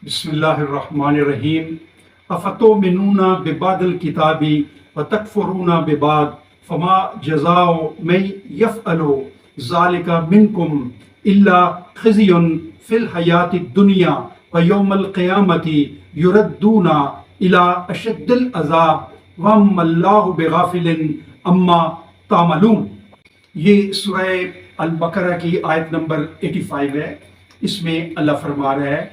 بسم اللہ الرحمن الرحیم افتؤمنون ببعض الکتاب وتکفرون ببعض فما جزاء من یفعل ذلك منکم الا خزی فی الحیاۃ الدنیا ویوم القیامۃ یردون الی اشد العذاب وما اللہ بغافل عما تعملون۔ یہ سورہ البقرہ کی آیت نمبر 85 ہے۔ اس میں اللہ فرما رہا ہے،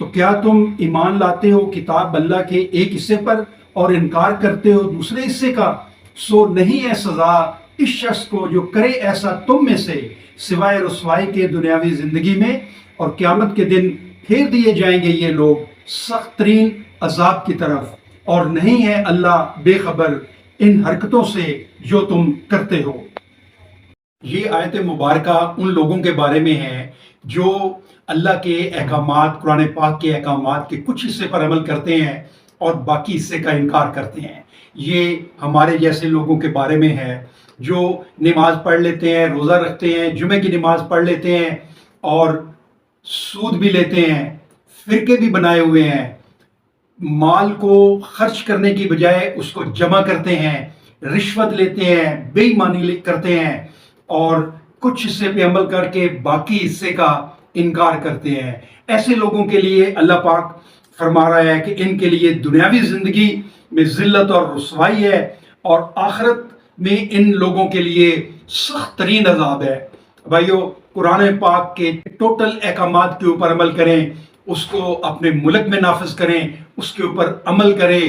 تو کیا تم ایمان لاتے ہو کتاب اللہ کے ایک حصے پر اور انکار کرتے ہو دوسرے حصے کا؟ سو نہیں ہے سزا اس شخص کو جو کرے ایسا تم میں سے، سوائے رسوائی کے دنیاوی زندگی میں، اور قیامت کے دن پھیر دیے جائیں گے یہ لوگ سخت ترین عذاب کی طرف، اور نہیں ہے اللہ بے خبر ان حرکتوں سے جو تم کرتے ہو۔ یہ آیت مبارکہ ان لوگوں کے بارے میں ہے جو اللہ کے احکامات، قرآن پاک کے احکامات کے کچھ حصے پر عمل کرتے ہیں اور باقی حصے کا انکار کرتے ہیں۔ یہ ہمارے جیسے لوگوں کے بارے میں ہے جو نماز پڑھ لیتے ہیں، روزہ رکھتے ہیں، جمعے کی نماز پڑھ لیتے ہیں اور سود بھی لیتے ہیں، فرقے بھی بنائے ہوئے ہیں، مال کو خرچ کرنے کی بجائے اس کو جمع کرتے ہیں، رشوت لیتے ہیں، بے ایمانی کرتے ہیں اور کچھ حصے پہ عمل کر کے باقی حصے کا انکار کرتے ہیں۔ ایسے لوگوں کے لیے اللہ پاک فرما رہا ہے کہ ان کے لیے دنیاوی زندگی میں ذلت اور رسوائی ہے، اور آخرت میں ان لوگوں کے لیے سخت ترین عذاب ہے۔ بھائیو، قرآن پاک کے ٹوٹل احکامات کے اوپر عمل کریں، اس کو اپنے ملک میں نافذ کریں، اس کے اوپر عمل کریں۔